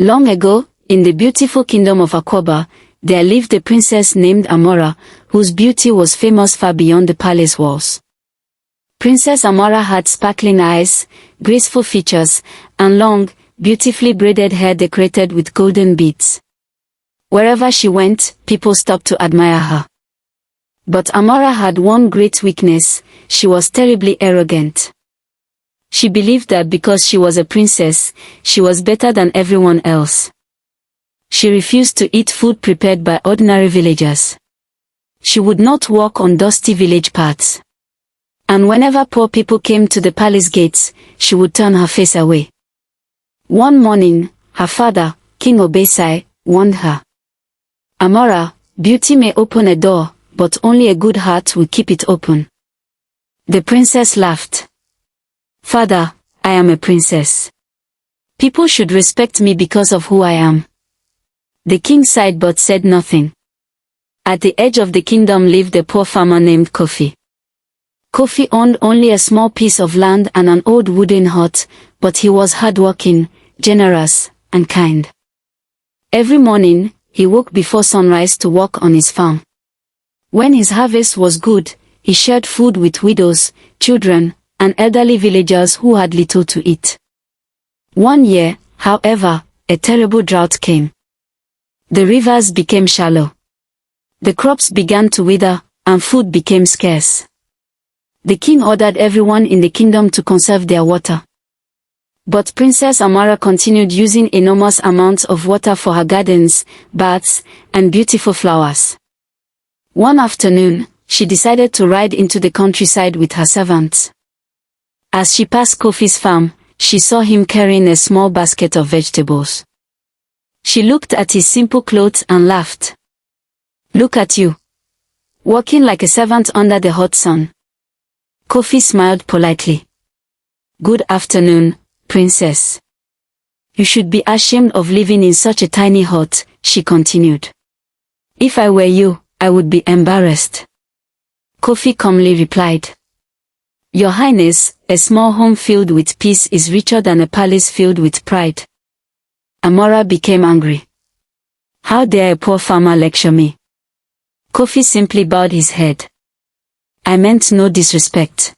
Long ago, in the beautiful kingdom of Akwaba, there lived a princess named Amara, whose beauty was famous far beyond the palace walls. Princess Amara had sparkling eyes, graceful features, and long, beautifully braided hair decorated with golden beads. Wherever she went, people stopped to admire her. But Amara had one great weakness: she was terribly arrogant. She believed that because she was a princess, she was better than everyone else. She refused to eat food prepared by ordinary villagers. She would not walk on dusty village paths. And whenever poor people came to the palace gates, she would turn her face away. One morning, her father, King Obesai, warned her. "Amara, beauty may open a door, but only a good heart will keep it open." The princess laughed. "Father, I am a princess. People should respect me because of who I am." The king sighed but said nothing. At the edge of the kingdom lived a poor farmer named Kofi. Kofi owned only a small piece of land and an old wooden hut, but he was hardworking, generous, and kind. Every morning, he woke before sunrise to work on his farm. When his harvest was good, he shared food with widows, children, and elderly villagers who had little to eat. One year, however, a terrible drought came. The rivers became shallow. The crops began to wither, and food became scarce. The king ordered everyone in the kingdom to conserve their water. But Princess Amara continued using enormous amounts of water for her gardens, baths, and beautiful flowers. One afternoon, she decided to ride into the countryside with her servants. As she passed Kofi's farm, she saw him carrying a small basket of vegetables. She looked at his simple clothes and laughed. "Look at you. Walking like a servant under the hot sun." Kofi smiled politely. "Good afternoon, princess. You should be ashamed of living in such a tiny hut," she continued. "If I were you, I would be embarrassed." Kofi calmly replied. "Your Highness, a small home filled with peace is richer than a palace filled with pride." Amara became angry. "How dare a poor farmer lecture me?" Kofi simply bowed his head. "I meant no disrespect."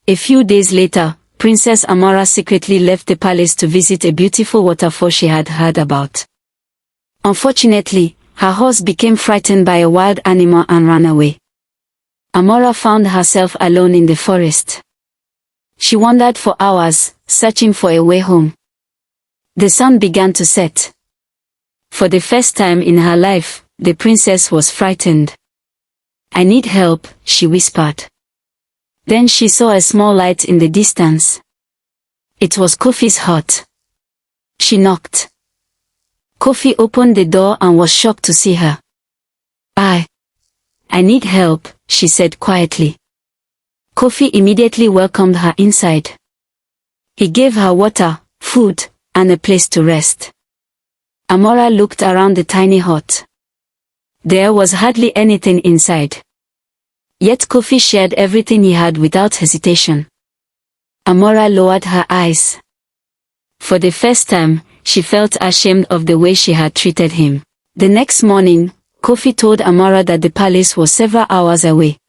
A few days later, Princess Amara secretly left the palace to visit a beautiful waterfall she had heard about. Unfortunately, her horse became frightened by a wild animal and ran away. Amara found herself alone in the forest. She wandered for hours, searching for a way home. The sun began to set. For the first time in her life, the princess was frightened. "I need help," she whispered. Then she saw a small light in the distance. It was Kofi's hut. She knocked. Kofi opened the door and was shocked to see her. I need help," she said quietly. Kofi immediately welcomed her inside. He gave her water, food, and a place to rest. Amara looked around the tiny hut. There was hardly anything inside. Yet Kofi shared everything he had without hesitation. Amara lowered her eyes. For the first time, she felt ashamed of the way she had treated him. The next morning, Kofi told Amara that the palace was several hours away.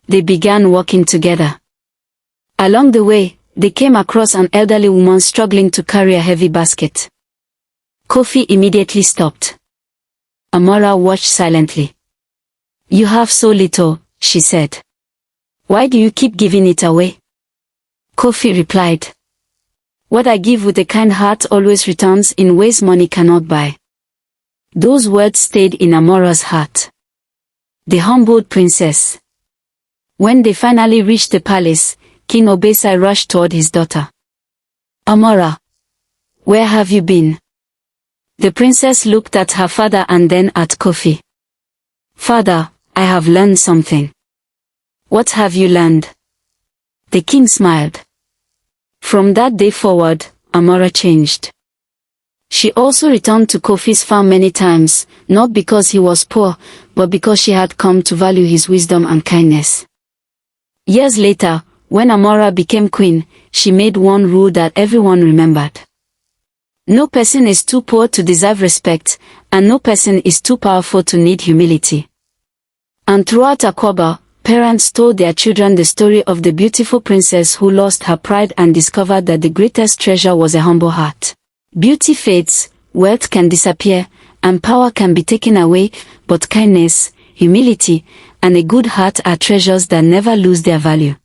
They began walking together. Along the way, they came across an elderly woman struggling to carry a heavy basket. Kofi immediately stopped. Amara watched silently. "You have so little," she said. "Why do you keep giving it away?" Kofi replied. "What I give with a kind heart always returns in ways money cannot buy." Those words stayed in Amara's heart. The humbled princess. When they finally reached the palace, King Obesai rushed toward his daughter. "Amara, where have you been?" The princess looked at her father and then at Kofi. "Father, I have learned something." "What have you learned?" The king smiled. From that day forward, Amara changed. She also returned to Kofi's farm many times, not because he was poor, but because she had come to value his wisdom and kindness. Years later, when Amara became queen, she made one rule that everyone remembered. No person is too poor to deserve respect, and no person is too powerful to need humility. And throughout Akoba, parents told their children the story of the beautiful princess who lost her pride and discovered that the greatest treasure was a humble heart. Beauty fades, wealth can disappear, and power can be taken away, but kindness, humility, and a good heart are treasures that never lose their value.